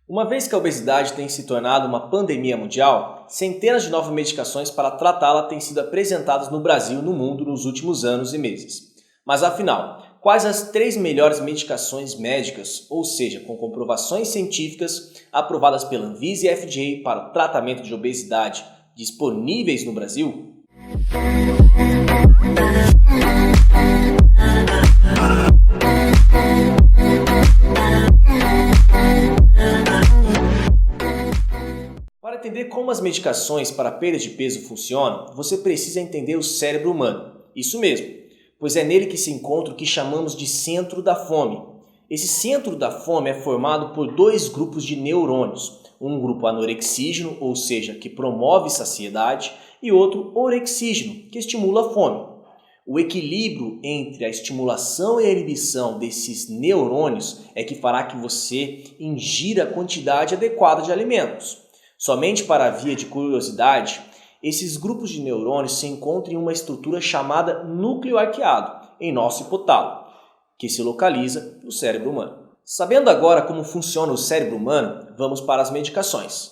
Uma vez que a obesidade tem se tornado uma pandemia mundial, centenas de novas medicações para tratá-la têm sido apresentadas no Brasil e no mundo nos últimos anos e meses. Mas afinal, quais as três melhores medicações médicas, ou seja, com comprovações científicas aprovadas pela Anvisa e FDA para o tratamento de obesidade disponíveis no Brasil? Para entender como as medicações para perda de peso funcionam, você precisa entender o cérebro humano. Isso mesmo, pois é nele que se encontra o que chamamos de centro da fome. Esse centro da fome é formado por dois grupos de neurônios, um grupo anorexígeno, ou seja, que promove saciedade, e outro orexígeno, que estimula a fome. O equilíbrio entre a estimulação e a inibição desses neurônios é que fará que você ingira a quantidade adequada de alimentos. Somente para a via de curiosidade, esses grupos de neurônios se encontram em uma estrutura chamada núcleo arqueado, em nosso hipotálamo, que se localiza no cérebro humano. Sabendo agora como funciona o cérebro humano, vamos para as medicações.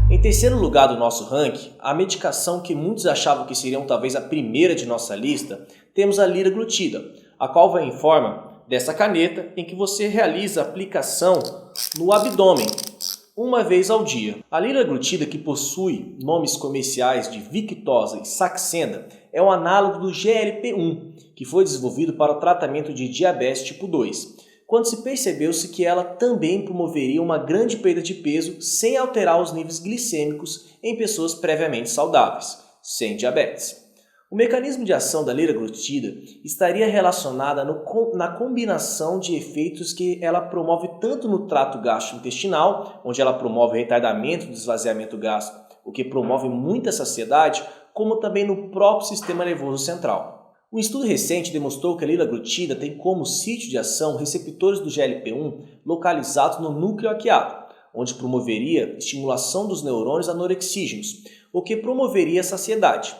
Em terceiro lugar do nosso ranking, a medicação que muitos achavam que seria talvez a primeira de nossa lista, temos a liraglutida, a qual vem em forma dessa caneta em que você realiza a aplicação no abdômen, uma vez ao dia. A liraglutida, que possui nomes comerciais de Victoza e Saxenda, é um análogo do GLP-1, que foi desenvolvido para o tratamento de diabetes tipo 2, quando se percebeu-se que ela também promoveria uma grande perda de peso sem alterar os níveis glicêmicos em pessoas previamente saudáveis, sem diabetes. O mecanismo de ação da liraglutida estaria relacionada na combinação de efeitos que ela promove tanto no trato gastrointestinal, onde ela promove o retardamento do esvaziamento gástrico, o que promove muita saciedade, como também no próprio sistema nervoso central. Um estudo recente demonstrou que a liraglutida tem como sítio de ação receptores do GLP-1 localizados no núcleo arqueado, onde promoveria estimulação dos neurônios anorexígenos, o que promoveria a saciedade.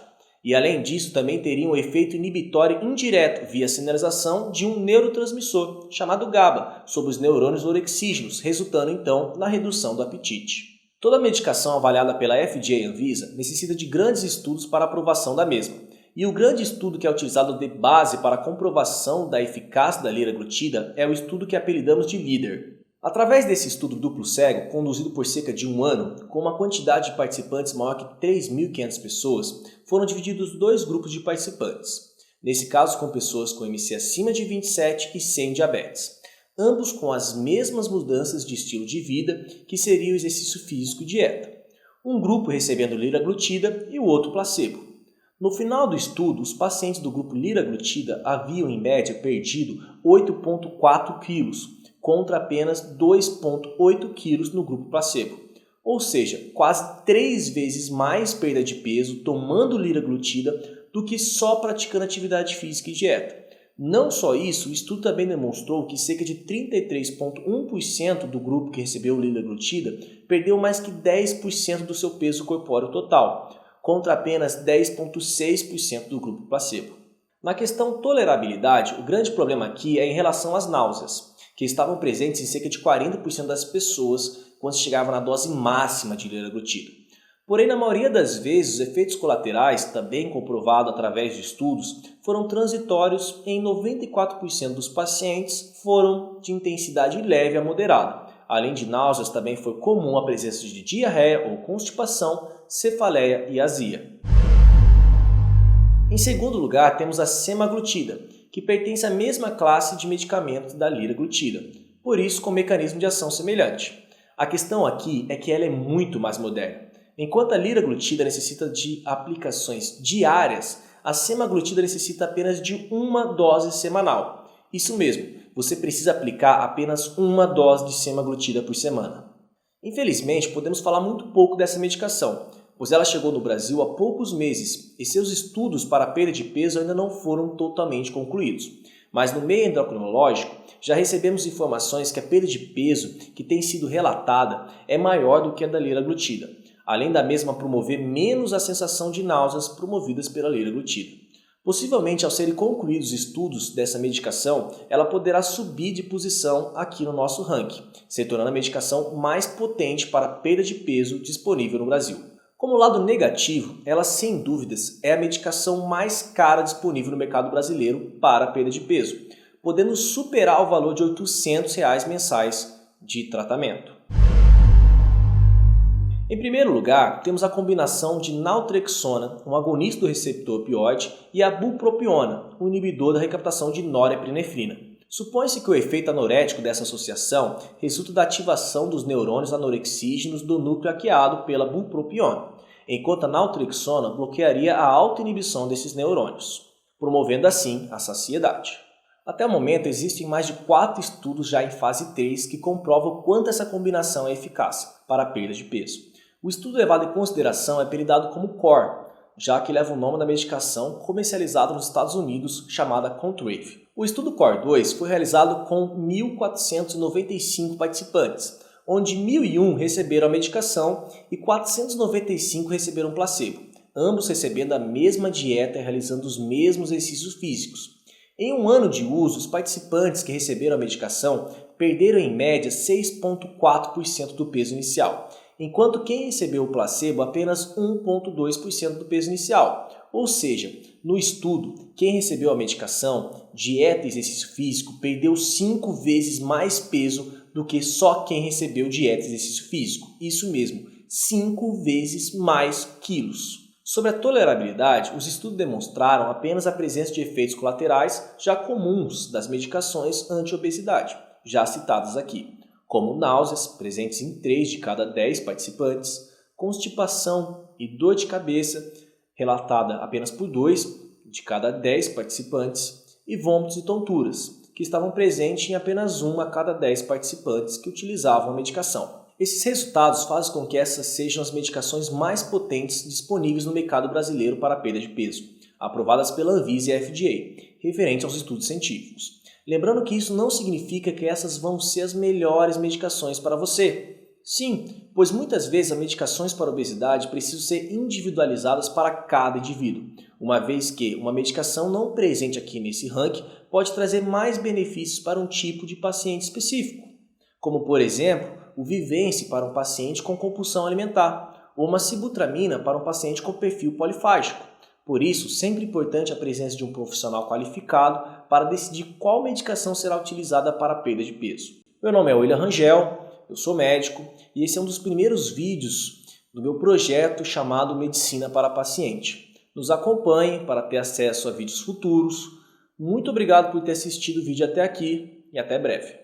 E além disso, também teria um efeito inibitório indireto via sinalização de um neurotransmissor, chamado GABA, sobre os neurônios orexígenos, resultando então na redução do apetite. Toda medicação avaliada pela FDA e Anvisa necessita de grandes estudos para aprovação da mesma. E o grande estudo que é utilizado de base para a comprovação da eficácia da liraglutida é o estudo que apelidamos de LEADER. Através desse estudo duplo cego, conduzido por cerca de um ano, com uma quantidade de participantes maior que 3.500 pessoas, foram divididos dois grupos de participantes. Nesse caso, com pessoas com MC acima de 27 e sem diabetes. Ambos com as mesmas mudanças de estilo de vida, que seria o exercício físico e dieta. Um grupo recebendo liraglutida e o outro placebo. No final do estudo, os pacientes do grupo liraglutida haviam em média perdido 8,4 quilos, contra apenas 2,8 quilos no grupo placebo. Ou seja, quase 3 vezes mais perda de peso tomando liraglutida do que só praticando atividade física e dieta. Não só isso, o estudo também demonstrou que cerca de 33,1% do grupo que recebeu liraglutida perdeu mais que 10% do seu peso corpóreo total, contra apenas 10,6% do grupo placebo. Na questão tolerabilidade, o grande problema aqui é em relação às náuseas, que estavam presentes em cerca de 40% das pessoas quando se chegava na dose máxima de liraglutida. Porém, na maioria das vezes, os efeitos colaterais, também comprovado através de estudos, foram transitórios e em 94% dos pacientes foram de intensidade leve a moderada. Além de náuseas, também foi comum a presença de diarreia ou constipação, cefaleia e azia. Em segundo lugar, temos a semaglutida, que pertence à mesma classe de medicamentos da liraglutida, por isso com mecanismo de ação semelhante. A questão aqui é que ela é muito mais moderna. Enquanto a liraglutida necessita de aplicações diárias, a semaglutida necessita apenas de uma dose semanal. Isso mesmo, você precisa aplicar apenas uma dose de semaglutida por semana. Infelizmente, podemos falar muito pouco dessa medicação, pois ela chegou no Brasil há poucos meses e seus estudos para a perda de peso ainda não foram totalmente concluídos. Mas no meio endocrinológico, já recebemos informações que a perda de peso que tem sido relatada é maior do que a da liraglutida, além da mesma promover menos a sensação de náuseas promovidas pela liraglutida. Possivelmente, ao serem concluídos os estudos dessa medicação, ela poderá subir de posição aqui no nosso ranking, se tornando a medicação mais potente para perda de peso disponível no Brasil. Como lado negativo, ela sem dúvidas é a medicação mais cara disponível no mercado brasileiro para perda de peso, podendo superar o valor de R$ 800 mensais de tratamento. Em primeiro lugar, temos a combinação de naltrexona, um agonista do receptor opioide, e a bupropiona, um inibidor da recaptação de norepinefrina. Supõe-se que o efeito anorético dessa associação resulta da ativação dos neurônios anorexígenos do núcleo hackeado pela bupropiona, enquanto a naltrexona bloquearia a autoinibição desses neurônios, promovendo assim a saciedade. Até o momento, existem mais de 4 estudos já em fase 3 que comprovam quanto essa combinação é eficaz para a perda de peso. O estudo levado em consideração é apelidado como CORE, já que leva o nome da medicação comercializada nos Estados Unidos chamada Contrave. O estudo CORE 2 foi realizado com 1.495 participantes, onde 1.001 receberam a medicação e 495 receberam placebo, ambos recebendo a mesma dieta e realizando os mesmos exercícios físicos. Em um ano de uso, os participantes que receberam a medicação perderam em média 6,4% do peso inicial, enquanto quem recebeu o placebo apenas 1,2% do peso inicial. Ou seja, no estudo, quem recebeu a medicação, dieta e exercício físico perdeu 5 vezes mais peso do que só quem recebeu dieta e exercício físico. Isso mesmo, 5 vezes mais quilos. Sobre a tolerabilidade, os estudos demonstraram apenas a presença de efeitos colaterais já comuns das medicações anti-obesidade, já citadas aqui, como náuseas, presentes em 3 de cada 10 participantes, constipação e dor de cabeça, relatada apenas por 2 de cada 10 participantes, e vômitos e tonturas, que estavam presentes em apenas 1 a cada 10 participantes que utilizavam a medicação. Esses resultados fazem com que essas sejam as medicações mais potentes disponíveis no mercado brasileiro para a perda de peso, aprovadas pela Anvisa e FDA, referente aos estudos científicos. Lembrando que isso não significa que essas vão ser as melhores medicações para você. Sim, pois muitas vezes as medicações para obesidade precisam ser individualizadas para cada indivíduo, uma vez que uma medicação não presente aqui nesse ranking pode trazer mais benefícios para um tipo de paciente específico, como por exemplo, o Vivence para um paciente com compulsão alimentar, ou uma sibutramina para um paciente com perfil polifágico. Por isso, sempre é importante a presença de um profissional qualificado para decidir qual medicação será utilizada para a perda de peso. Meu nome é William Rangel, eu sou médico e esse é um dos primeiros vídeos do meu projeto chamado Medicina para Paciente. Nos acompanhe para ter acesso a vídeos futuros. Muito obrigado por ter assistido o vídeo até aqui e até breve.